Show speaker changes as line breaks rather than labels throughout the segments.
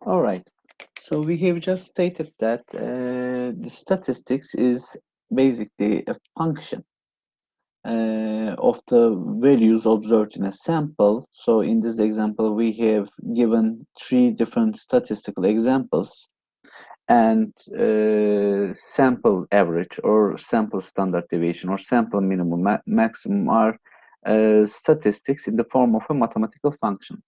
All right. So we have just stated that the statistics is basically a function of the values observed in a sample. So in this example, we have given 3 different statistical examples, and sample average or sample standard deviation or sample minimum maximum are statistics in the form of a mathematical function.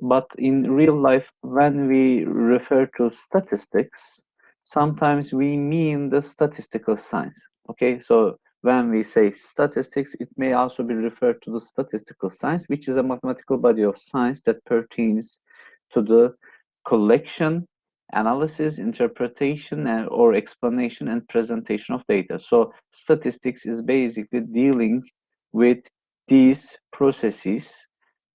But in real life, when we refer to statistics, sometimes we mean the statistical science. Okay, so when we say statistics, it may also be referred to the statistical science, which is a mathematical body of science that pertains to the collection, analysis, interpretation, or explanation and presentation of data. So statistics is basically dealing with these processes.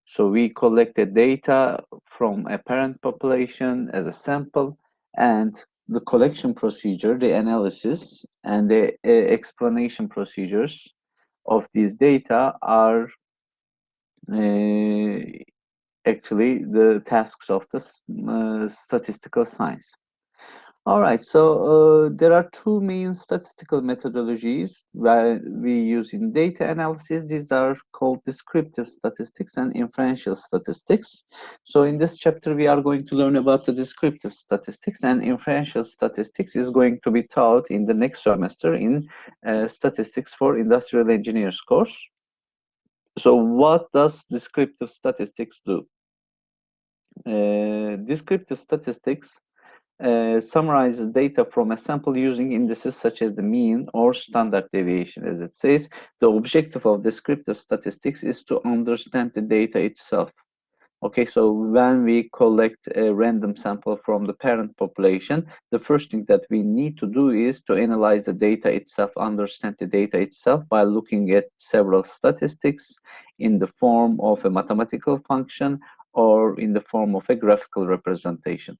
So we collect the data from a parent population as a sample, and the collection procedure, the analysis, and the explanation procedures of these data are actually the tasks of the statistical science. All right, so there are 2 main statistical methodologies that we use in data analysis. These are called descriptive statistics and inferential statistics. So in this chapter, we are going to learn about the descriptive statistics, and inferential statistics is going to be taught in the next semester in statistics for industrial engineers course. So what does descriptive statistics do? Descriptive statistics summarizes data from a sample using indices such as the mean or standard deviation. As it says, the objective of descriptive statistics is to understand the data itself. Okay, so when we collect a random sample from the parent population, the first thing that we need to do is to analyze the data itself, understand the data itself by looking at several statistics in the form of a mathematical function or in the form of a graphical representation.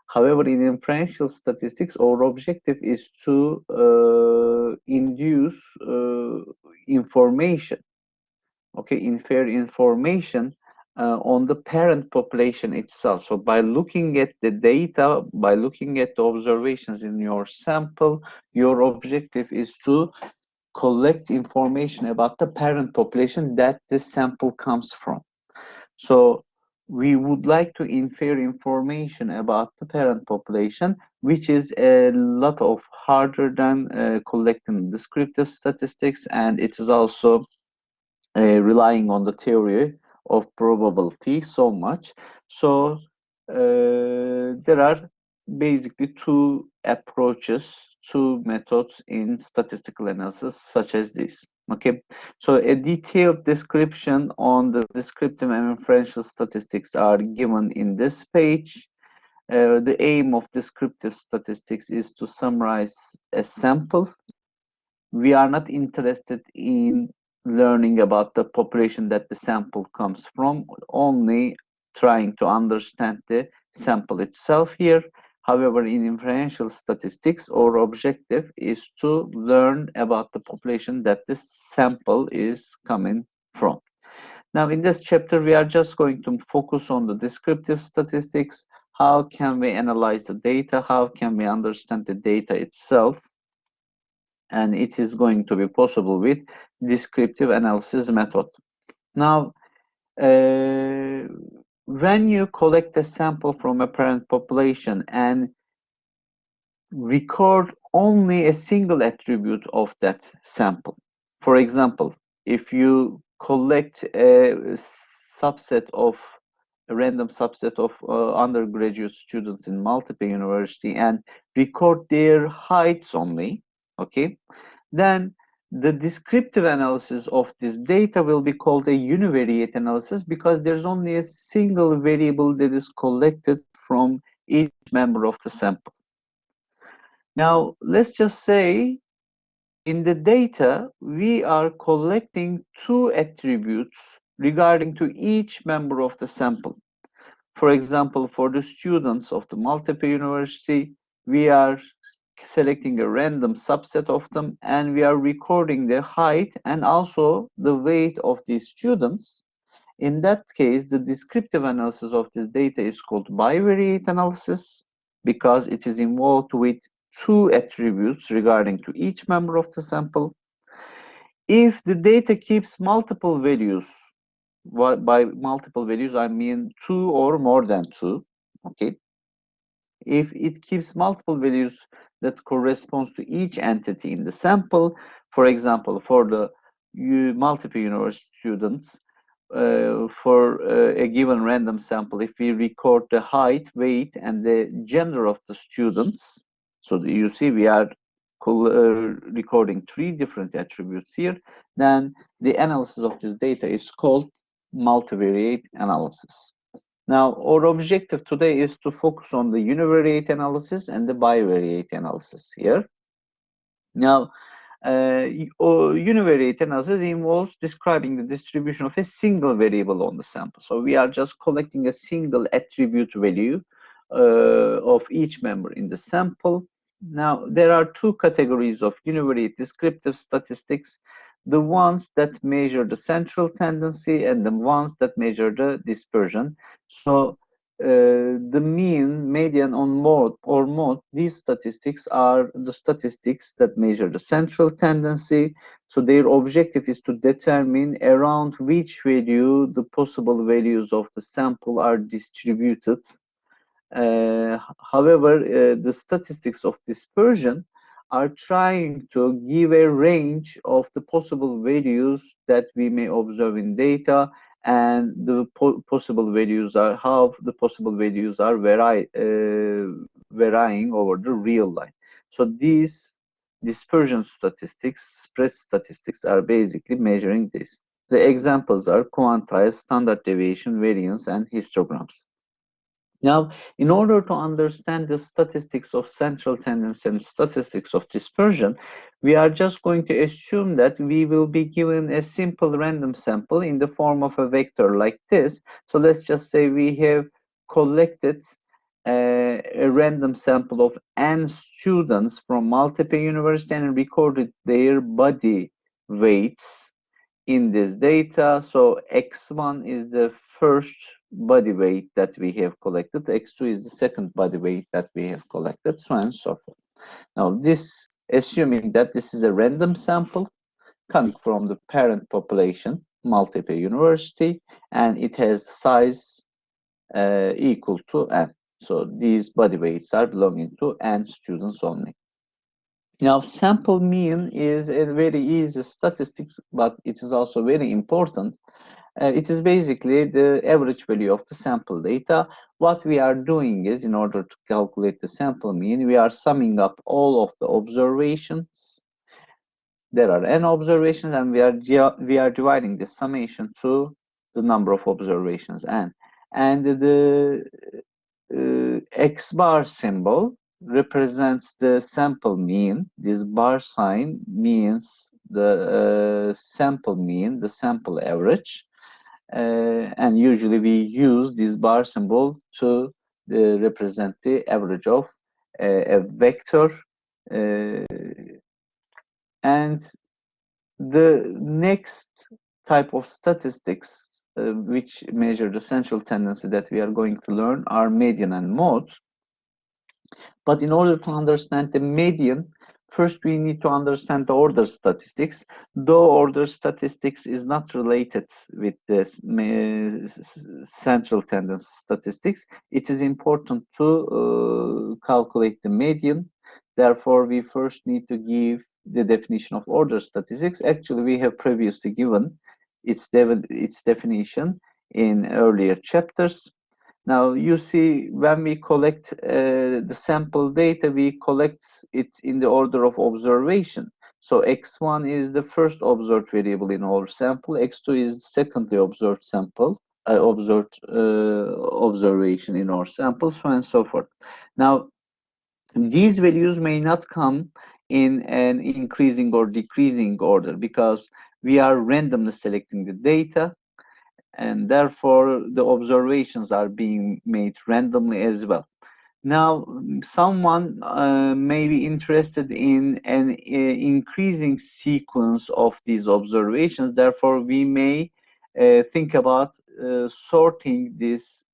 However, in inferential statistics, our objective is to induce information, okay, infer information on the parent population itself. So by looking at the data, by looking at the observations in your sample, your objective is to collect information about the parent population that the sample comes from. So we would like to infer information about the parent population, which is a lot of harder than collecting descriptive statistics, and it is also relying on the theory of probability so much. So there are basically 2 approaches, 2 methods in statistical analysis such as this. Okay, so a detailed description on the descriptive and inferential statistics are given in this page. The aim of descriptive statistics is to summarize a sample. We are not interested in learning about the population that the sample comes from, only trying to understand the sample itself here. However, in inferential statistics, our objective is to learn about the population that the sample is coming from. Now, in this chapter, we are just going to focus on the descriptive statistics. How can we analyze the data? How can we understand the data itself? And it is going to be possible with descriptive analysis method. Now, when you collect a sample from a parent population and record only a single attribute of that sample, for example, if you collect a subset of a random subset of undergraduate students in multiple university and record their heights only, okay, then the descriptive analysis of this data will be called a univariate analysis, because there's only a single variable that is collected from each member of the sample. Now, let's just say in the data, we are collecting 2 attributes regarding to each member of the sample. For example, for the students of the multiple university, we are selecting a random subset of them, and we are recording their height and also the weight of these students. In that case, the descriptive analysis of this data is called bivariate analysis because it is involved with two attributes regarding to each member of the sample. If the data keeps multiple values, by multiple values I mean 2 or more than 2, okay? If it keeps multiple values that corresponds to each entity in the sample, for example, for the multiple university students, for a given random sample, if we record the height, weight, and the gender of the students, so you see we are recording 3 different attributes here, then the analysis of this data is called multivariate analysis. Now, our objective today is to focus on the univariate analysis and the bivariate analysis here. Now, univariate analysis involves describing the distribution of a single variable on the sample. So we are just collecting a single attribute value of each member in the sample. Now, there are two categories of univariate descriptive statistics: the ones that measure the central tendency and the ones that measure the dispersion. So the mean, median, on mode or mode, these statistics are the statistics that measure the central tendency. So their objective is to determine around which value the possible values of the sample are distributed. However, the statistics of dispersion are trying to give a range of the possible values that we may observe in data, and the possible values are how the possible values are varying over the real line. So these dispersion statistics, spread statistics, are basically measuring this. The examples are quantiles, standard deviation, variance, and histograms. Now, in order to understand the statistics of central tendency and statistics of dispersion, we are just going to assume that we will be given a simple random sample in the form of a vector like this. So let's just say we have collected a random sample of n students from multiple universities and recorded their body weights in this data. So x1 is the first body weight that we have collected, x2 is the second body weight that we have collected, so on and so forth. Now this, assuming that this is a random sample coming from the parent population, multiple university, and it has size equal to n. So these body weights are belonging to n students only. Now, sample mean is a very easy statistics, but it is also very important. It is basically the average value of the sample data. What we are doing is, in order to calculate the sample mean, we are summing up all of the observations. There are n observations, and we are dividing the summation to the number of observations n. And the X bar symbol represents the sample mean. This bar sign means the sample mean, the sample average. And usually we use this bar symbol to represent the average of a vector. And the next type of statistics which measure the central tendency that we are going to learn are median and mode. But in order to understand the median, first we need to understand the order statistics. Though order statistics is not related with the central tendency statistics, it is important to calculate the median. Therefore, we first need to give the definition of order statistics. Actually, we have previously given its definition in earlier chapters. Now you see, when we collect the sample data, we collect it in the order of observation. So x1 is the first observed variable in our sample, x2 is the secondly observed sample, observation in our sample, so on and so forth. Now, these values may not come in an increasing or decreasing order because we are randomly selecting the data, and therefore the observations are being made randomly as well. Now, someone may be interested in an increasing sequence of these observations. Therefore, we may think about sorting this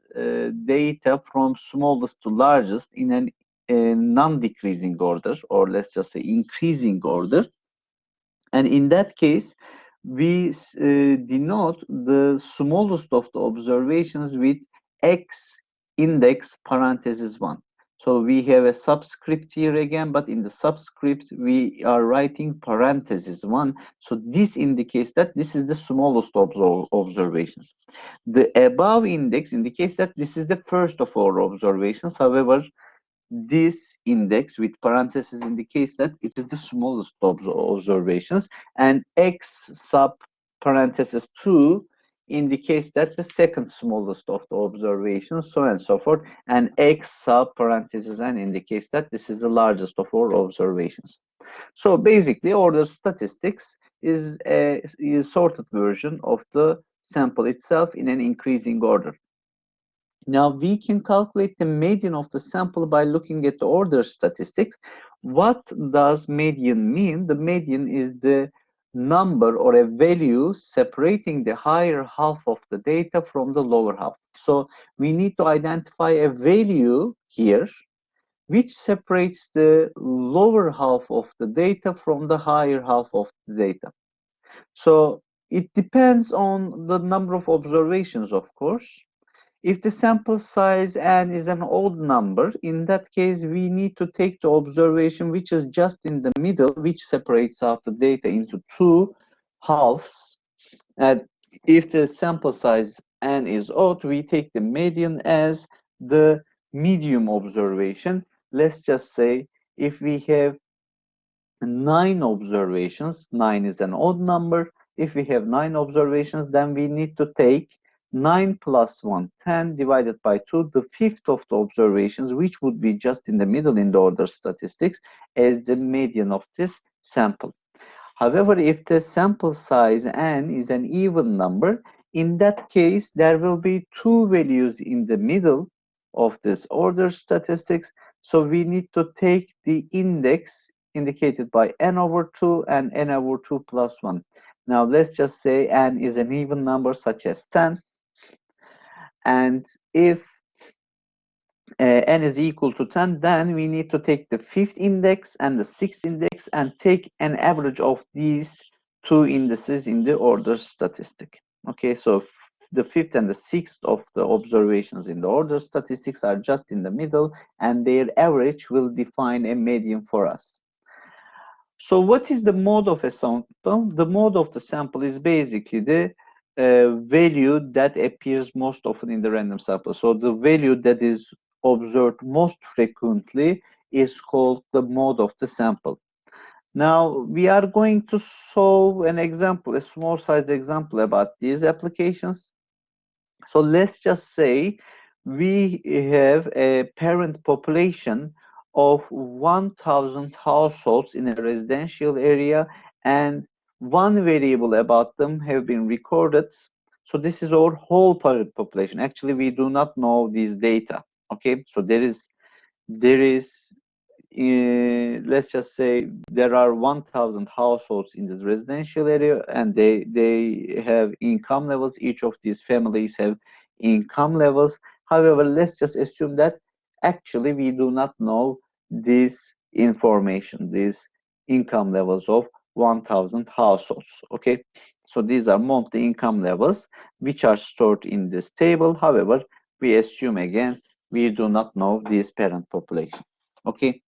data from smallest to largest in a non-decreasing order, or let's just say increasing order. And in that case, we denote the smallest of the observations with x index parenthesis 1. So we have a subscript here again, but in the subscript, we are writing parenthesis 1. So this indicates that this is the smallest observations. The above index indicates that this is the first of our observations. However, this index with parentheses indicates that it is the smallest of the observations, and x sub parentheses 2 indicates that the second smallest of the observations, so on and so forth, and x sub parentheses n indicates that this is the largest of our observations. So basically, order statistics is a sorted version of the sample itself in an increasing order. Now we can calculate the median of the sample by looking at the order statistics. What does median mean? The median is the number or a value separating the higher half of the data from the lower half. So we need to identify a value here which separates the lower half of the data from the higher half of the data. So it depends on the number of observations, of course. If the sample size n is an odd number, in that case, we need to take the observation which is just in the middle, which separates out the data into two halves. And if the sample size n is odd, we take the median as the medium observation. Let's just say if we have 9 observations, 9 is an odd number. If we have 9 observations, then we need to take 9 plus 1, 10 divided by 2, the fifth of the observations, which would be just in the middle in the order statistics, as the median of this sample. However, if the sample size n is an even number, in that case, there will be two values in the middle of this order statistics. So we need to take the index indicated by n over 2 and n over 2 plus 1. Now let's just say n is an even number such as 10. And if n is equal to 10, then we need to take the fifth index and the sixth index and take an average of these two indices in the order statistic. Okay, so the fifth and the sixth of the observations in the order statistics are just in the middle, and their average will define a median for us. So what is the mode of a sample? The mode of the sample is basically the value that appears most often in the random sample. So the value that is observed most frequently is called the mode of the sample. Now we are going to solve an example, a small sized example about these applications. So let's just say we have a parent population of 1,000 households in a residential area, and one variable about them have been recorded. So this is our whole parent population. Actually, we do not know these data. Okay, so there is let's just say there are 1,000 households in this residential area, and they have income levels. Each of these families have income levels. However, let's just assume that actually we do not know this information, these income levels of 1,000 households. Okay, so these are monthly income levels which are stored in this table. However, we assume again we do not know this parent population. Okay.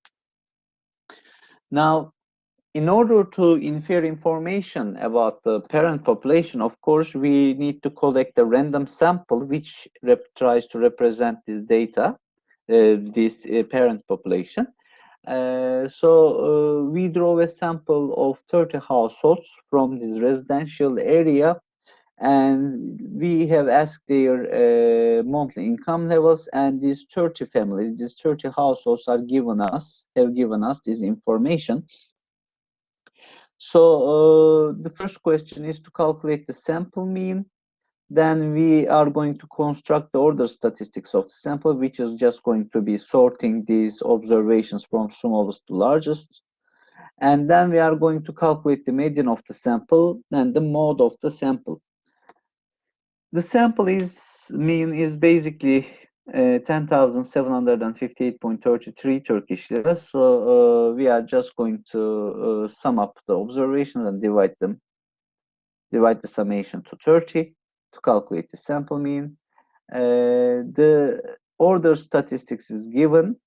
Now, in order to infer information about the parent population, of course, we need to collect a random sample which tries to represent this data, this parent population. So we draw a sample of 30 households from this residential area, and we have asked their monthly income levels, and these 30 families, these 30 households have given us this information. So the first question is to calculate the sample mean. Then we are going to construct the order statistics of the sample, which is just going to be sorting these observations from smallest to largest. And then we are going to calculate the median of the sample and the mode of the sample. The sample mean is basically 10,758.33 Turkish lira. So we are just going to sum up the observations and divide the summation to 30 to calculate the sample mean. The order statistics is given.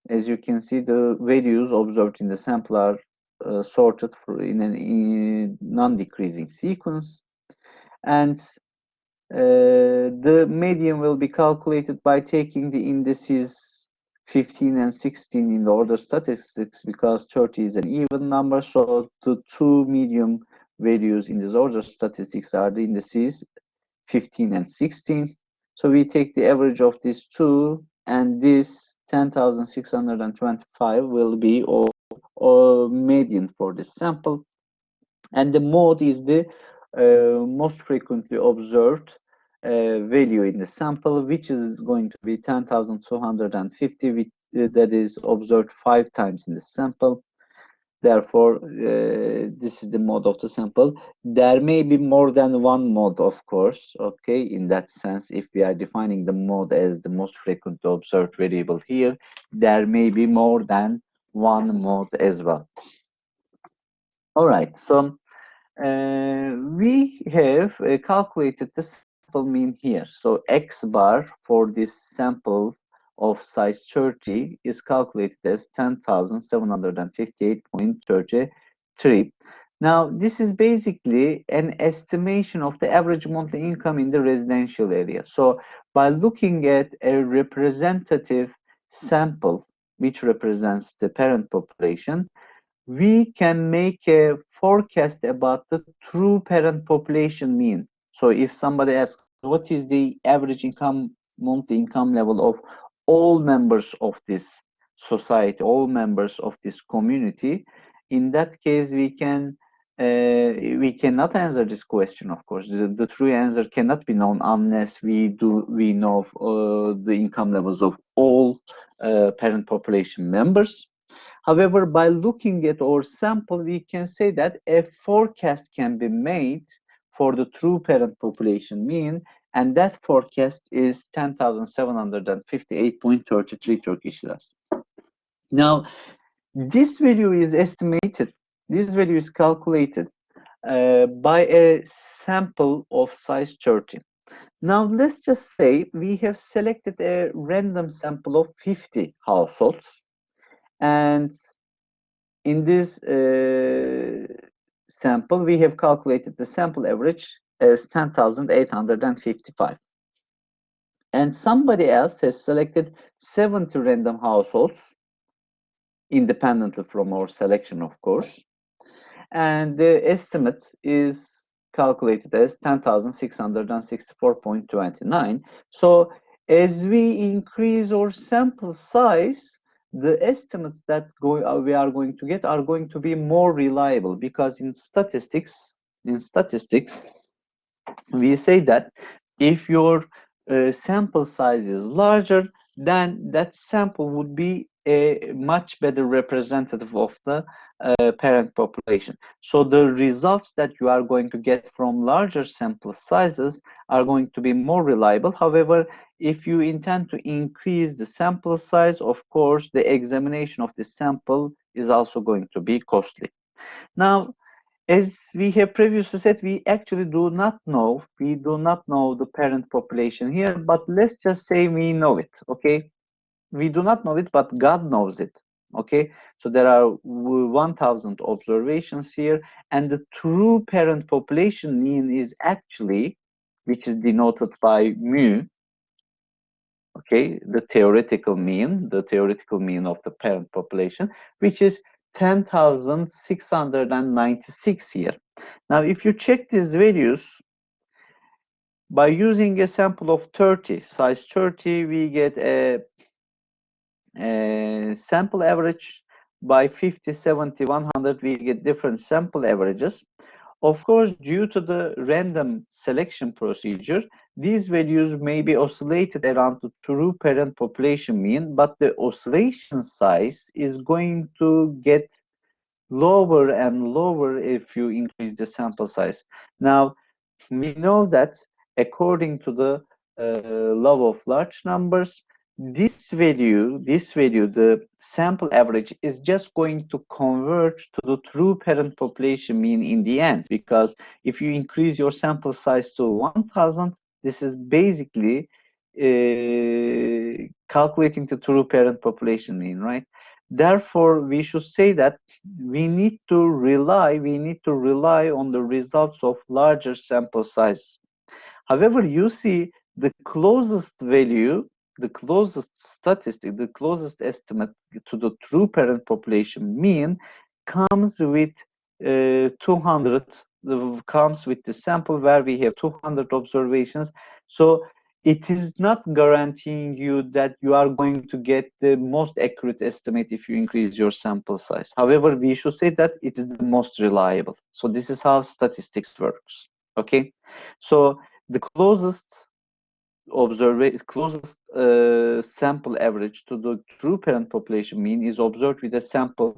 As you can see, the values observed in the sample are sorted in a non-decreasing sequence. And the median will be calculated by taking the indices 15 and 16 in the order statistics, because 30 is an even number. So the two medium values in this order statistics are the indices 15 and 16. So we take the average of these two, and this 10,625 will be or median for this sample. And the mode is the most frequently observed value in the sample, which is going to be 10,250, which that is observed 5 times in the sample. Therefore, this is the mode of the sample. There may be more than one mode, of course, okay, in that sense. If we are defining the mode as the most frequently observed variable here, there may be more than one mode as well. All right, so we have calculated the sample mean here. So X bar for this sample of size 30 is calculated as 10,758.33. Now, this is basically an estimation of the average monthly income in the residential area. So by looking at a representative sample, which represents the parent population, we can make a forecast about the true parent population mean. So if somebody asks, what is the average income, monthly income level of all members of this society, all members of this community, in that case, we cannot answer this question, of course. The true answer cannot be known unless we know the income levels of all parent population members. However, by looking at our sample, we can say that a forecast can be made for the true parent population mean, and that forecast is 10,758.33 Turkish liras. Now, this value is estimated, this value is calculated by a sample of size 30. Now, let's just say we have selected a random sample of 50 households, and in this sample, we have calculated the sample average as 10,855. And somebody else has selected 70 random households, independently from our selection, of course. And the estimate is calculated as 10,664.29. So as we increase our sample size, the estimates that we are going to get are going to be more reliable, because in statistics, we say that if your sample size is larger, then that sample would be a much better representative of the parent population. So the results that you are going to get from larger sample sizes are going to be more reliable. However, if you intend to increase the sample size, of course, the examination of the sample is also going to be costly. Now, as we have previously said, we actually do not know the parent population here, but let's just say we know it, okay? We do not know it, but God knows it, okay? So there are 1,000 observations here, and the true parent population mean is actually, which is denoted by mu, okay, the theoretical mean of the parent population, which is 10,696 here. Now, if you check these values, by using a sample of 30, size 30, we get a sample average. By 50, 70, 100, we get different sample averages. Of course, due to the random selection procedure, these values may be oscillated around the true parent population mean, but the oscillation size is going to get lower and lower if you increase the sample size. Now, we know that according to the law of large numbers, this value, the sample average, is just going to converge to the true parent population mean in the end, because if you increase your sample size to 1000, this is basically calculating the true parent population mean, right? Therefore, we should say that we need to rely on the results of larger sample size. However, you see the closest value, the closest statistic, the closest estimate to the true parent population mean comes with 200, comes with the sample where we have 200 observations. So it is not guaranteeing you that you are going to get the most accurate estimate if you increase your sample size. However, we should say that it is the most reliable. So this is how statistics works. Okay, so the closest sample average to the true parent population mean is observed with a sample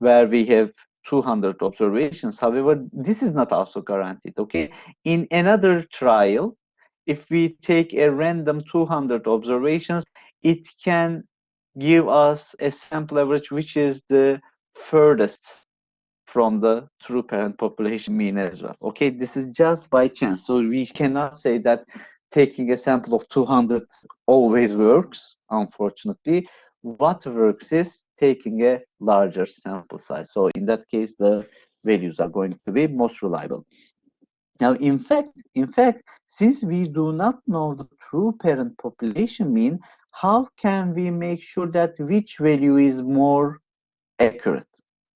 where we have 200 observations. However, this is not also guaranteed. Okay, in another trial, if we take a random 200 observations, it can give us a sample average which is the furthest from the true parent population mean as well. Okay, this is just by chance. So we cannot say that taking a sample of 200 always works, unfortunately. What works is taking a larger sample size. So in that case, the values are going to be most reliable. Now, in fact, since we do not know the true parent population mean, how can we make sure that which value is more accurate?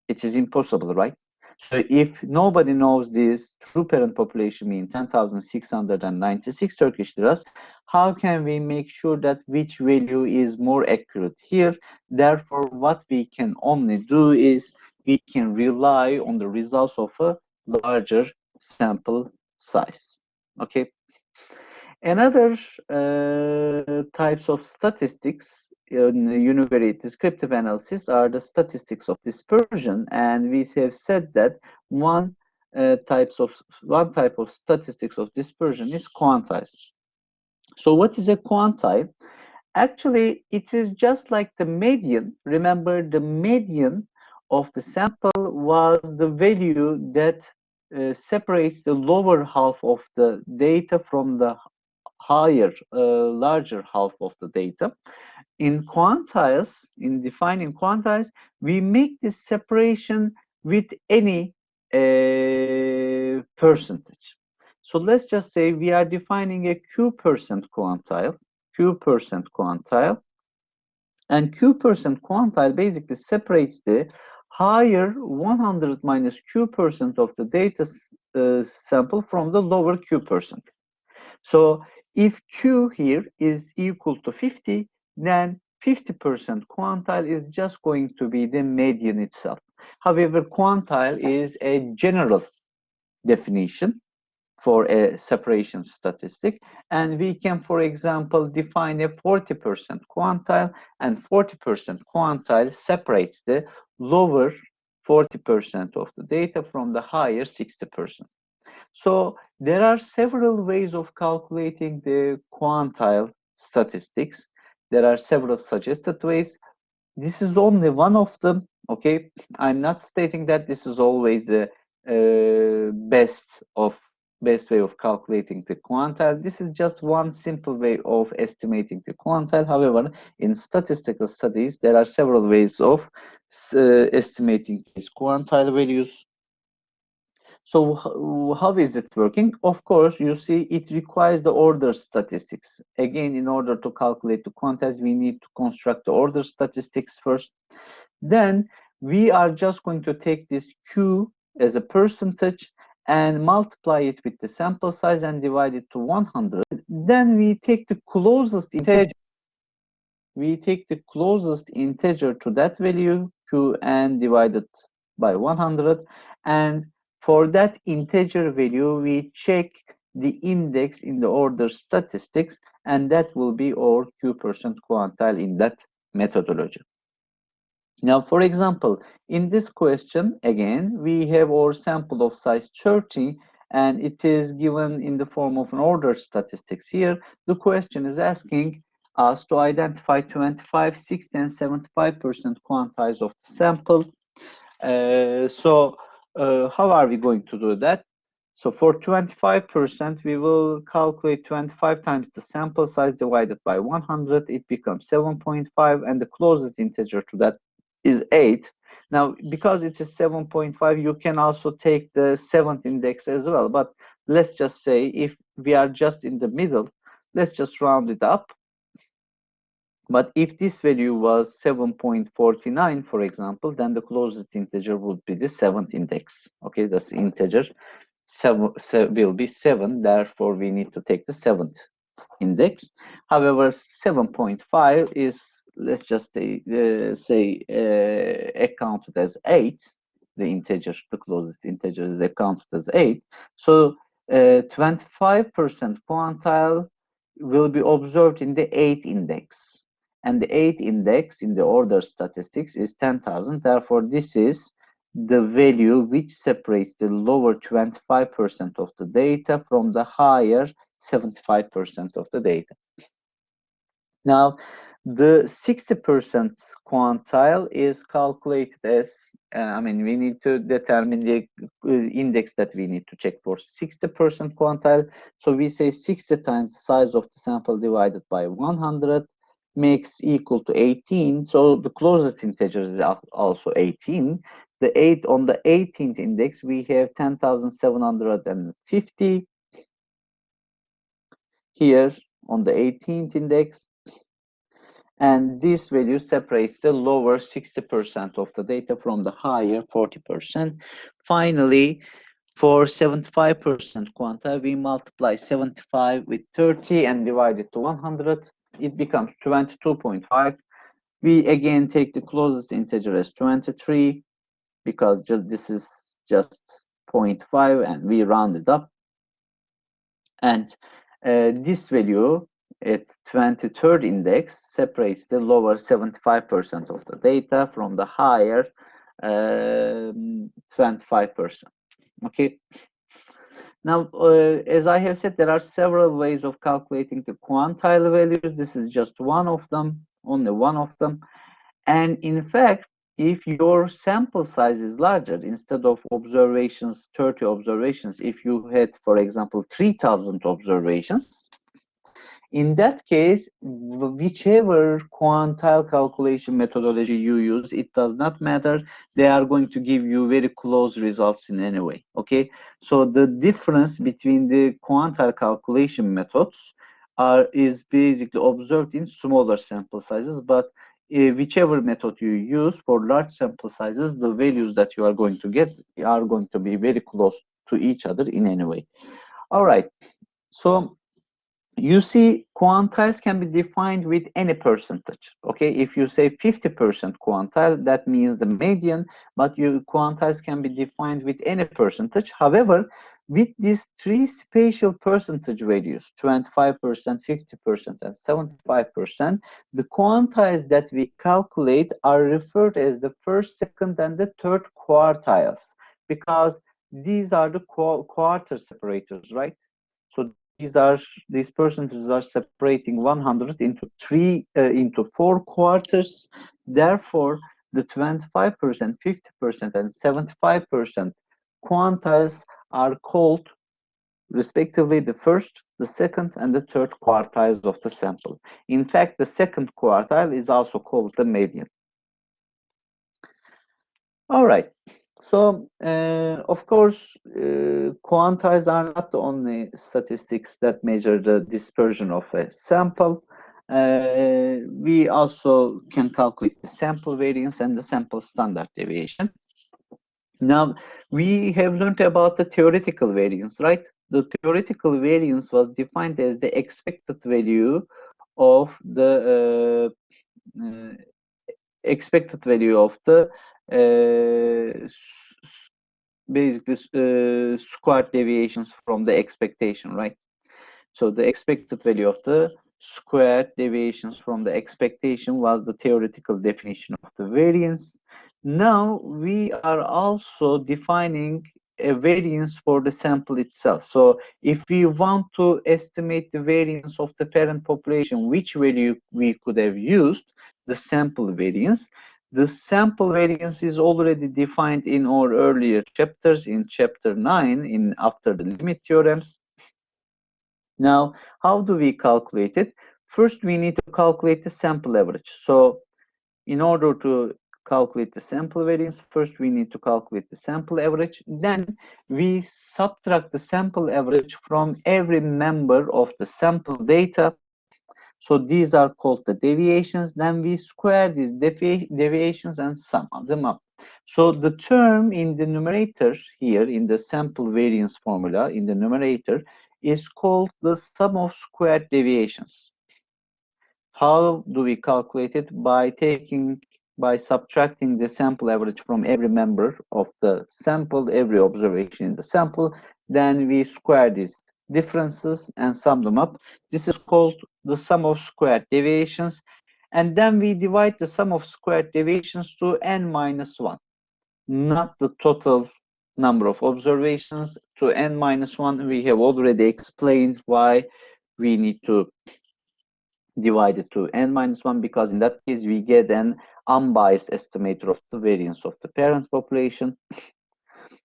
It is impossible, right? So if nobody knows this true parent population mean 10,696 Turkish liras, how can we make sure that which value is more accurate here? Therefore, what we can only do is we can rely on the results of a larger sample size. Okay. Another types of statistics in univariate descriptive analysis are the statistics of dispersion, and we have said that one type of statistics of dispersion is quantiles. So what is a quantile? Actually, it is just like the median. Remember, the median of the sample was the value that separates the lower half of the data from the higher, larger half of the data. In quantiles, in defining quantiles, we make this separation with any percentage. So let's just say we are defining a Q% quantile, and Q% quantile basically separates the higher 100 minus Q% of the data sample from the lower Q%. So if Q here is equal to 50, then 50% quantile is just going to be the median itself. However, quantile is a general definition for a separation statistic, and we can, for example, define a 40% quantile, and 40% quantile separates the lower 40% of the data from the higher 60%. So there are several ways of calculating the quantile statistics. There are several suggested ways. This is only one of them. Okay, I'm not stating that this is always the best way of calculating the quantile. This is just one simple way of estimating the quantile. However, in statistical studies, there are several ways of estimating these quantile values. So how is it working? Of course, you see it requires the order statistics. Again, in order to calculate the quantiles, we need to construct the order statistics first. Then we are just going to take this Q as a percentage and multiply it with the sample size and divide it to 100. Then we take the closest integer. We take the closest integer to that value, Q, and divide it by 100. And for that integer value, we check the index in the order statistics, and that will be our Q% quantile in that methodology. Now, for example, in this question, again, we have our sample of size 30, and it is given in the form of an ordered statistics. Here, the question is asking us to identify 25, 60, and 75% quantiles of the sample. So how are we going to do that? So for 25%, we will calculate 25 times the sample size divided by 100. It becomes 7.5, and the closest integer to that is 8. Now, because it is 7.5, you can also take the 7th index as well. But let's just say if we are just in the middle, let's just round it up. But if this value was 7.49, for example, then the closest integer would be the 7th index. Okay, that's the integer. 7 will be 7, therefore we need to take the 7th index. However, 7.5 is, let's just say accounted as 8. The integer, the closest integer, is accounted as 8. So 25% quantile will be observed in the 8th index. And the 8th index in the order statistics is 10,000. Therefore, this is the value which separates the lower 25% of the data from the higher 75% of the data. Now, the 60% quantile is calculated as, we need to determine the index that we need to check for 60% quantile. So we say 60 times the size of the sample divided by 100 makes equal to 18. So the closest integer is also 18. The 8 on the 18th index, we have 10,750 here on the 18th index. And this value separates the lower 60% of the data from the higher 40%. Finally, for 75% quantile, we multiply 75 with 30 and divide it to 100. It becomes 22.5. We again take the closest integer as 23 because this is just 0.5 and we round it up. And this value at 23rd index separates the lower 75% of the data from the higher 25%. Okay. Now, as I have said, there are several ways of calculating the quantile values. This is just one of them, only one of them. And in fact, if your sample size is larger, instead of observations, 30 observations, if you had, for example, 3,000 observations, in that case, whichever quantile calculation methodology you use, it does not matter. They are going to give you very close results in any way. Okay, so the difference between the quantile calculation methods is basically observed in smaller sample sizes, but whichever method you use for large sample sizes, the values that you are going to get are going to be very close to each other in any way. All right, so you see, quantiles can be defined with any percentage. Okay, if you say 50% quantile, that means the median, but your quantiles can be defined with any percentage. However, with these three spatial percentage values, 25%, 50%, and 75%, the quantiles that we calculate are referred as the first, second, and the third quartiles, because these are the quarter separators, right? So these percentages are separating 100 into 4 quarters. Therefore, the 25%, 50%, and 75% quantiles are called respectively the first, the second, and the third quartiles of the sample. In fact, the second quartile is also called the median. All right. So, of course, quantiles are not the only statistics that measure the dispersion of a sample. We also can calculate the sample variance and the sample standard deviation. Now, we have learned about the theoretical variance, right? The theoretical variance was defined as the expected value of the basically squared deviations from the expectation, right? So the expected value of the squared deviations from the expectation was the theoretical definition of the variance. Now we are also defining a variance for the sample itself. So if we want to estimate the variance of the parent population, which value we could have used? The sample variance. The sample variance is already defined in our earlier chapters, in chapter 9, in after the limit theorems. Now, how do we calculate it? First, we need to calculate the sample average. So in order to calculate the sample variance, first we need to calculate the sample average. Then we subtract the sample average from every member of the sample data. So these are called the deviations. Then we square these deviations and sum them up. So the term in the numerator here, in the sample variance formula, in the numerator, is called the sum of squared deviations. How do we calculate it? By subtracting the sample average from every member of the sample, every observation in the sample. Then we square these differences and sum them up. This is called the sum of squared deviations. And then we divide the sum of squared deviations to n-1, not the total number of observations. To n-1, we have already explained why we need to divide it to n-1, because in that case we get an unbiased estimator of the variance of the parent population.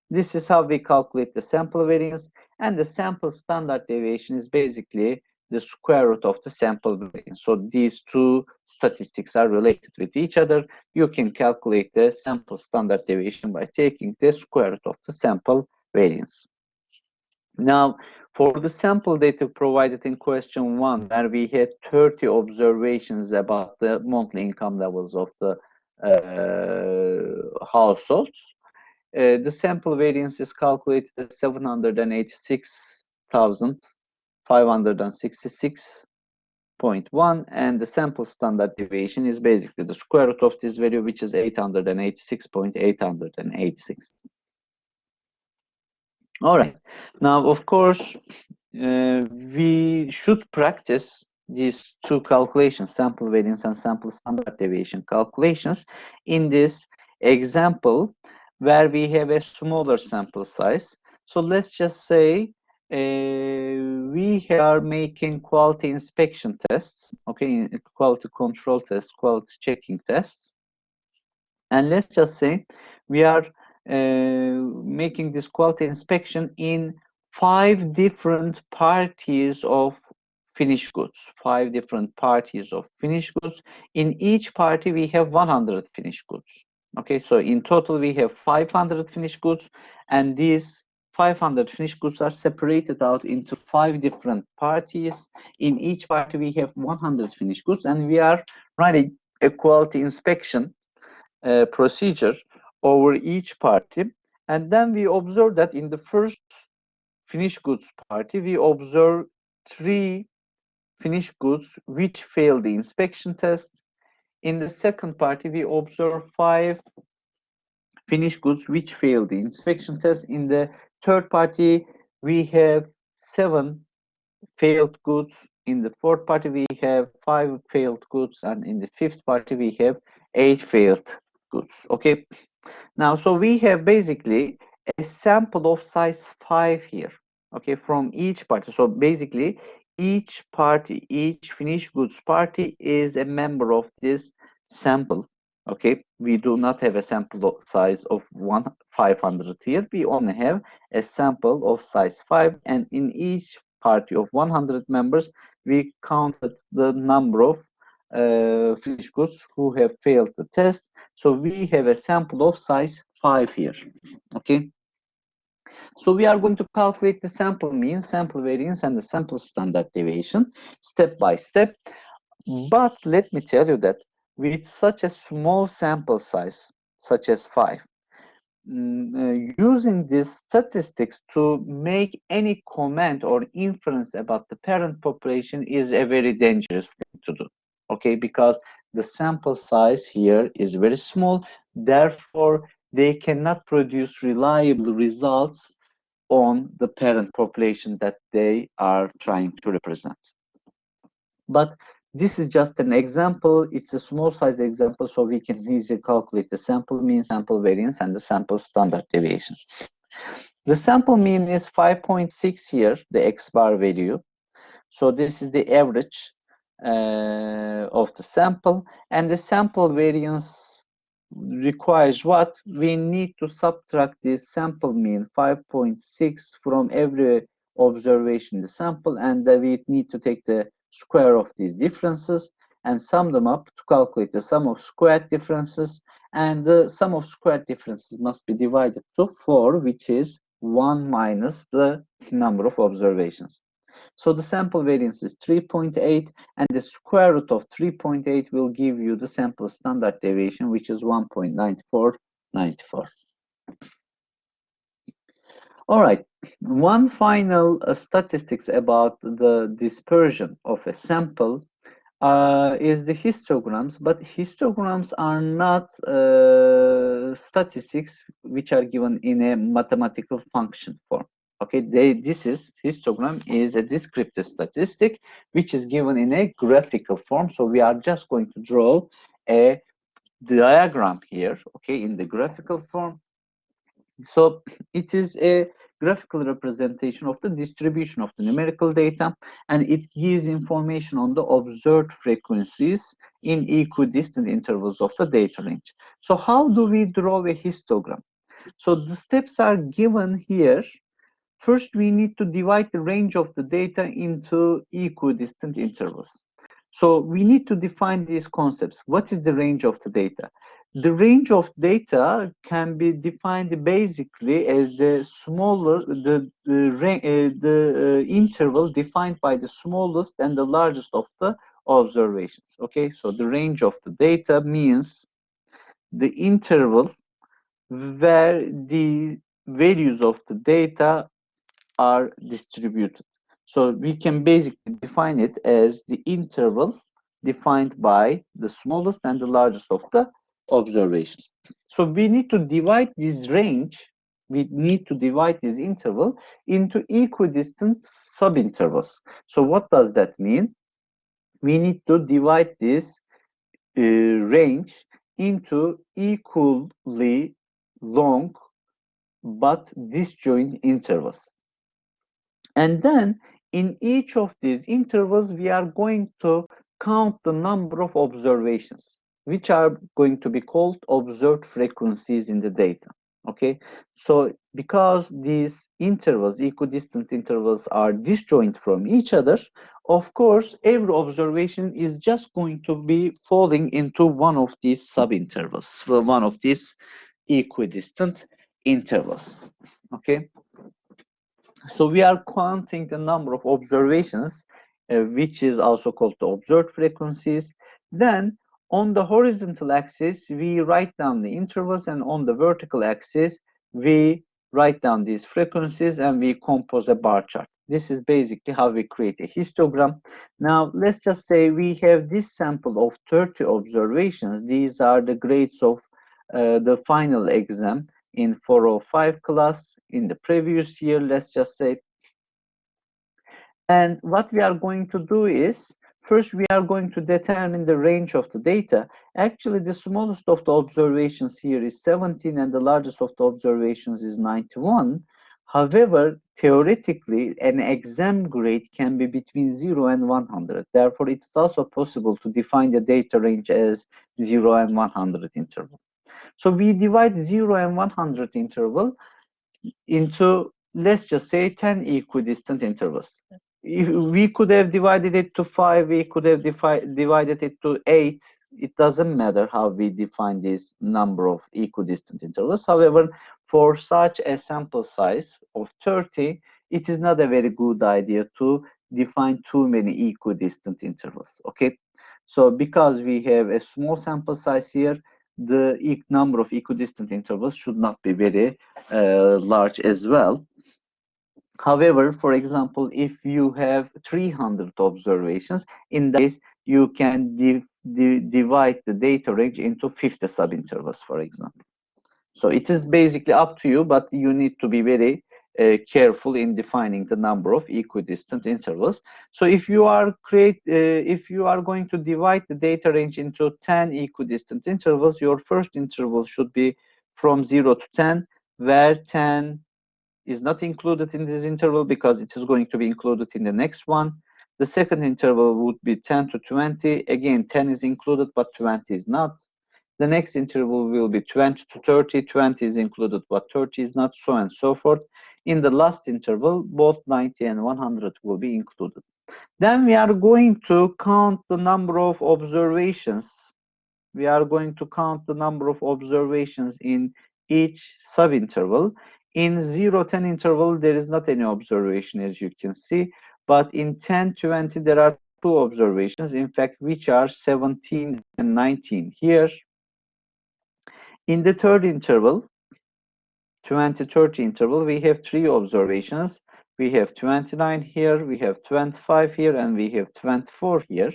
This is how we calculate the sample variance, and the sample standard deviation is basically the square root of the sample variance. So these two statistics are related with each other. You can calculate the sample standard deviation by taking the square root of the sample variance. Now, for the sample data provided in question 1, where we had 30 observations about the monthly income levels of the households, the sample variance is calculated at 786,566.1, and the sample standard deviation is basically the square root of this value, which is 886.886. All right. Now, of course, we should practice these two calculations, sample variance and sample standard deviation calculations, in this example where we have a smaller sample size. So let's just say we are making quality inspection tests, okay, quality control tests, quality checking tests. And let's just say we are making this quality inspection in 5 different parties of finished goods. 5 different parties of finished goods. In each party, we have 100 finished goods. Okay, so in total, we have 500 finished goods, and these 500 finished goods are separated out into 5 different parties. In each party, we have 100 finished goods, and we are running a quality inspection procedure over each party. And then we observe that in the first finished goods party, we observe 3 finished goods which failed the inspection test. In the second party, we observe 5 finished goods which failed the inspection test. In the third party, we have 7 failed goods. In the fourth party, we have 5 failed goods, and in the fifth party, we have 8 failed goods. Okay, now so we have basically a sample of size 5 here, okay, from each party. So basically each party, each finished goods party is a member of this sample. Okay, we do not have a sample size of 500 here. We only have a sample of size 5, and in each party of 100 members, we counted the number of finished goods who have failed the test. So we have a sample of size 5 here. Okay, so we are going to calculate the sample mean, sample variance, and the sample standard deviation step by step. But let me tell you that with such a small sample size, such as 5, using these statistics to make any comment or inference about the parent population is a very dangerous thing to do. Okay, because the sample size here is very small, therefore they cannot produce reliable results on the parent population that they are trying to represent. But this is just an example. It's a small size example, so we can easily calculate the sample mean, sample variance, and the sample standard deviation. The sample mean is 5.6 here, the X bar value. So this is the average of the sample, and the sample variance requires what? We need to subtract this sample mean 5.6 from every observation in the sample, and we need to take the square of these differences and sum them up to calculate the sum of squared differences, and the sum of squared differences must be divided to 4, which is 1 minus the number of observations. So the sample variance is 3.8, and the square root of 3.8 will give you the sample standard deviation, which is 1.9494. All right, one final statistics about the dispersion of a sample is the histograms, but histograms are not statistics which are given in a mathematical function form. Okay, histogram is a descriptive statistic which is given in a graphical form. So we are just going to draw a diagram here, okay, in the graphical form. So it is a graphical representation of the distribution of the numerical data, and it gives information on the observed frequencies in equidistant intervals of the data range. So how do we draw a histogram? So the steps are given here. First, we need to divide the range of the data into equidistant intervals. So we need to define these concepts. What is the range of the data? The range of data can be defined basically as the smaller, the interval defined by the smallest and the largest of the observations. Okay, so the range of the data means the interval where the values of the data are distributed. So we can basically define it as the interval defined by the smallest and the largest of the observations. So we need to divide this range, we need to divide this interval into equidistant subintervals. So what does that mean? We need to divide this range into equally long but disjoint intervals. And then in each of these intervals, we are going to count the number of observations, which are going to be called observed frequencies in the data. Okay, so because these intervals, equidistant intervals, are disjoint from each other, of course, every observation is just going to be falling into one of these subintervals, one of these equidistant intervals. Okay. So we are counting the number of observations, which is also called the observed frequencies. Then on the horizontal axis, we write down the intervals, and on the vertical axis, we write down these frequencies and we compose a bar chart. This is basically how we create a histogram. Now, let's just say we have this sample of 30 observations. These are the grades of the final exam in 405 class in the previous year, let's just say. And what we are going to do is, first we are going to determine the range of the data. Actually, the smallest of the observations here is 17 and the largest of the observations is 91. However, theoretically, an exam grade can be between 0 and 100. Therefore, it's also possible to define the data range as 0 and 100 interval. So we divide 0 and 100 interval into, let's just say, 10 equidistant intervals. If we could have divided it to 5, we could have divided it to 8. It doesn't matter how we define this number of equidistant intervals. However, for such a sample size of 30, it is not a very good idea to define too many equidistant intervals. Okay, so because we have a small sample size here, the number of equidistant intervals should not be very large as well. However, for example, if you have 300 observations, in that case, you can divide the data range into 50 subintervals, for example. So it is basically up to you, but you need to be very careful in defining the number of equidistant intervals. So if you are going to divide the data range into 10 equidistant intervals, your first interval should be from 0 to 10, where 10 is not included in this interval because it is going to be included in the next one. The second interval would be 10 to 20. Again, 10 is included, but 20 is not. The next interval will be 20 to 30. 20 is included, but 30 is not, so on and so forth. In the last interval, both 90 and 100 will be included. Then we are going to count the number of observations. We are going to count the number of observations in each subinterval. In 0, 10 interval, there is not any observation, as you can see. But in 10, 20, there are 2 observations, in fact, which are 17 and 19 here. In the third interval, 20, 30 interval, we have 3 observations. We have 29 here, we have 25 here, and we have 24 here.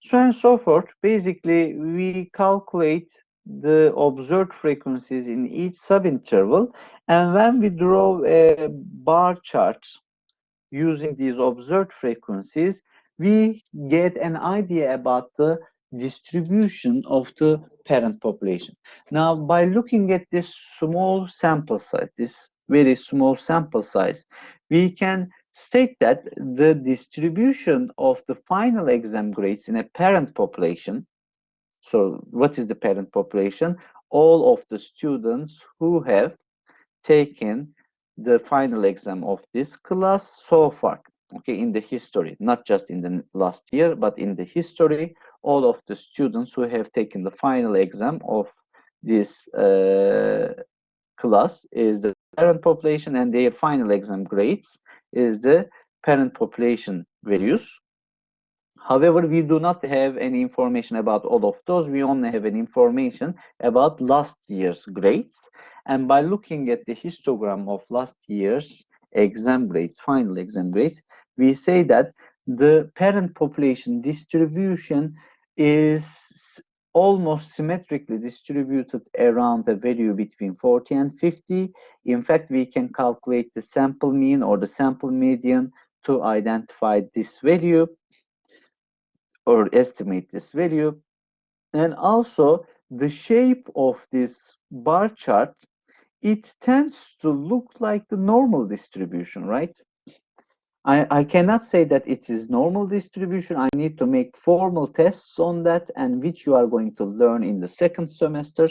So on and so forth. Basically, we calculate the observed frequencies in each subinterval, and when we draw a bar chart using these observed frequencies, we get an idea about the distribution of the parent population. Now, by looking at this small sample size, this very small sample size, we can state that the distribution of the final exam grades in a parent population, so what is the parent population? All of the students who have taken the final exam of this class so far, okay, in the history, not just in the last year, but in the history, all of the students who have taken the final exam of this class is the parent population, and their final exam grades is the parent population values. However, we do not have any information about all of those. We only have an information about last year's grades. And by looking at the histogram of last year's exam grades, final exam grades, we say that the parent population distribution is almost symmetrically distributed around a value between 40 and 50. In fact, we can calculate the sample mean or the sample median to identify this value or estimate this value. And also the shape of this bar chart, it tends to look like the normal distribution, right? I cannot say that it is normal distribution. I need to make formal tests on that, and which you are going to learn in the second semester.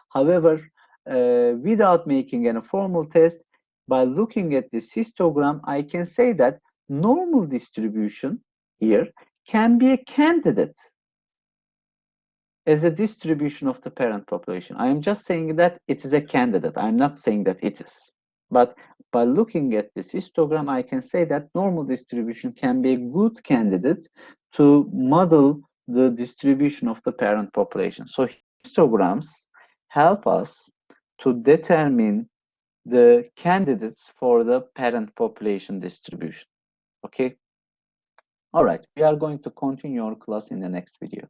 However, without making any formal test, by looking at this histogram, I can say that normal distribution here can be a candidate as a distribution of the parent population. I am just saying that it is a candidate. I'm not saying that it is. But by looking at this histogram, I can say that normal distribution can be a good candidate to model the distribution of the parent population. So histograms help us to determine the candidates for the parent population distribution. Okay? All right, we are going to continue our class in the next video.